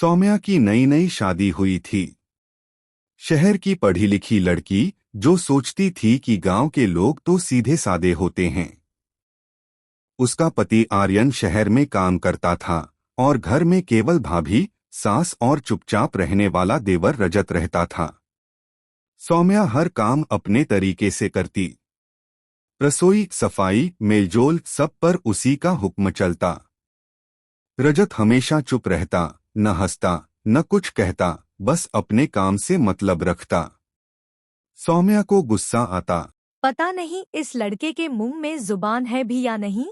सौम्या की नई नई शादी हुई थी। शहर की पढ़ी लिखी लड़की जो सोचती थी कि गांव के लोग तो सीधे सादे होते हैं। उसका पति आर्यन शहर में काम करता था और घर में केवल भाभी, सास और चुपचाप रहने वाला देवर रजत रहता था। सौम्या हर काम अपने तरीके से करती। रसोई, सफाई, मेलजोल सब पर उसी का हुक्म चलता। रजत हमेशा चुप रहता, न हंसता, न कुछ कहता, बस अपने काम से मतलब रखता। सौम्या को गुस्सा आता। पता नहीं इस लड़के के मुंह में जुबान है भी या नहीं।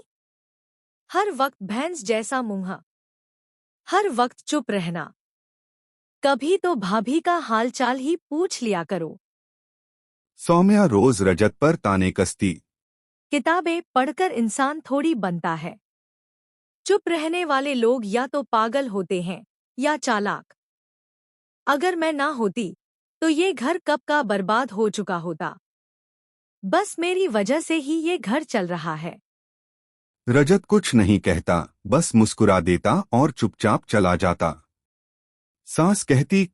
हर वक्त भैंस जैसा मुंह, हर वक्त चुप रहना। कभी तो भाभी का हालचाल ही पूछ लिया करो। सौम्या रोज रजत पर ताने कसती। किताबें पढ़कर इंसान थोड़ी बनता है। चुप रहने वाले लोग या तो पागल होते हैं या चालाक। अगर मैं ना होती तो ये घर कब का बर्बाद हो चुका होता। बस मेरी वजह से ही ये घर चल रहा है। रजत कुछ नहीं कहता, बस मुस्कुरा देता और चुपचाप चला जाता। सास कहती,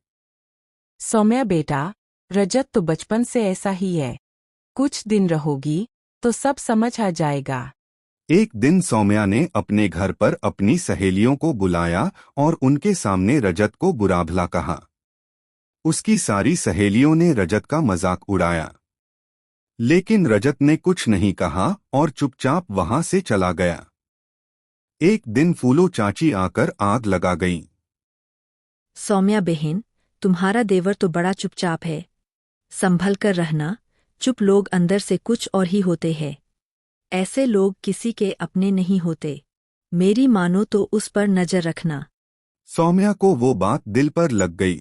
सौम्या बेटा, रजत तो बचपन से ऐसा ही है। कुछ दिन रहोगी तो सब समझ आ जाएगा। एक दिन सौम्या ने अपने घर पर अपनी सहेलियों को बुलाया और उनके सामने रजत को बुरा भला कहा। उसकी सारी सहेलियों ने रजत का मजाक उड़ाया, लेकिन रजत ने कुछ नहीं कहा और चुपचाप वहां से चला गया। एक दिन फूलो चाची आकर आग लगा गईं। सौम्या बहन, तुम्हारा देवर तो बड़ा चुपचाप है। संभल कर रहना, चुप लोग अंदर से कुछ और ही होते हैं। ऐसे लोग किसी के अपने नहीं होते। मेरी मानो तो उस पर नजर रखना। सौम्या को वो बात दिल पर लग गई।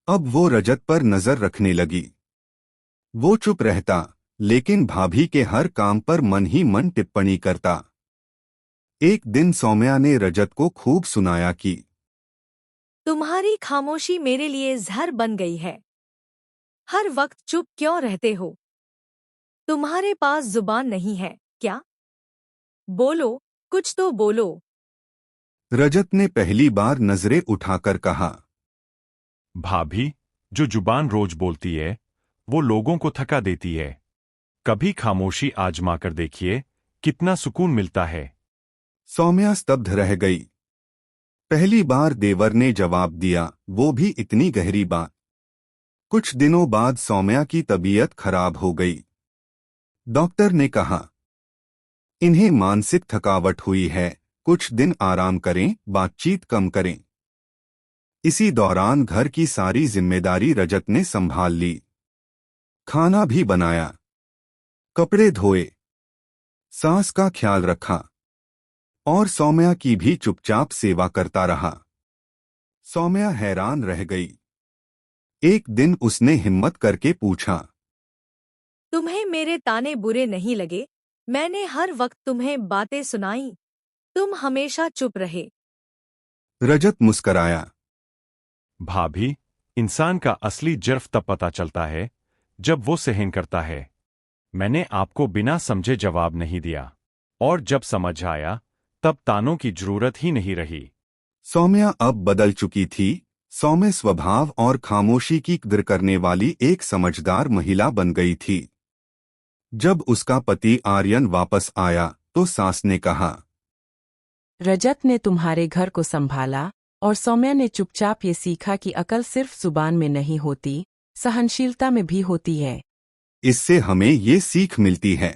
अब वो रजत पर नजर रखने लगी। वो चुप रहता, लेकिन भाभी के हर काम पर मन ही मन टिप्पणी करता। एक दिन सौम्या ने रजत को खूब सुनाया कि तुम्हारी खामोशी मेरे लिए जहर बन गई है। हर वक्त चुप क्यों रहते हो? तुम्हारे पास जुबान नहीं है क्या? बोलो, कुछ तो बोलो। रजत ने पहली बार नजरें उठाकर कहा, भाभी, जो जुबान रोज बोलती है वो लोगों को थका देती है। कभी खामोशी आजमा कर देखिए, कितना सुकून मिलता है। सौम्या स्तब्ध रह गई। पहली बार देवर ने जवाब दिया, वो भी इतनी गहरी बात। कुछ दिनों बाद सौम्या की तबीयत खराब हो गई। डॉक्टर ने कहा, इन्हें मानसिक थकावट हुई है, कुछ दिन आराम करें, बातचीत कम करें। इसी दौरान घर की सारी जिम्मेदारी रजत ने संभाल ली। खाना भी बनाया, कपड़े धोए, सास का ख्याल रखा और सौम्या की भी चुपचाप सेवा करता रहा। सौम्या हैरान रह गई। एक दिन उसने हिम्मत करके पूछा, तुम्हें मेरे ताने बुरे नहीं लगे? मैंने हर वक्त तुम्हें बातें सुनाई, तुम हमेशा चुप रहे। रजत मुस्कराया। भाभी, इंसान का असली जर्फ तब पता चलता है जब वो सहन करता है। मैंने आपको बिना समझे जवाब नहीं दिया, और जब समझ आया तब तानों की जरूरत ही नहीं रही। सौम्या अब बदल चुकी थी। सौम्य स्वभाव और खामोशी की कदर करने वाली एक समझदार महिला बन गई थी। जब उसका पति आर्यन वापस आया तो सास ने कहा, रजत ने तुम्हारे घर को संभाला और सौम्या ने चुपचाप ये सीखा कि अकल सिर्फ जुबान में नहीं होती, सहनशीलता में भी होती है। इससे हमें ये सीख मिलती है,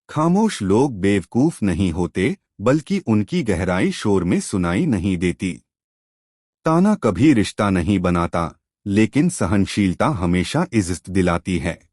खामोश लोग बेवकूफ नहीं होते, बल्कि उनकी गहराई शोर में सुनाई नहीं देती। ताना कभी रिश्ता नहीं बनाता, लेकिन सहनशीलता हमेशा इज्जत दिलाती है।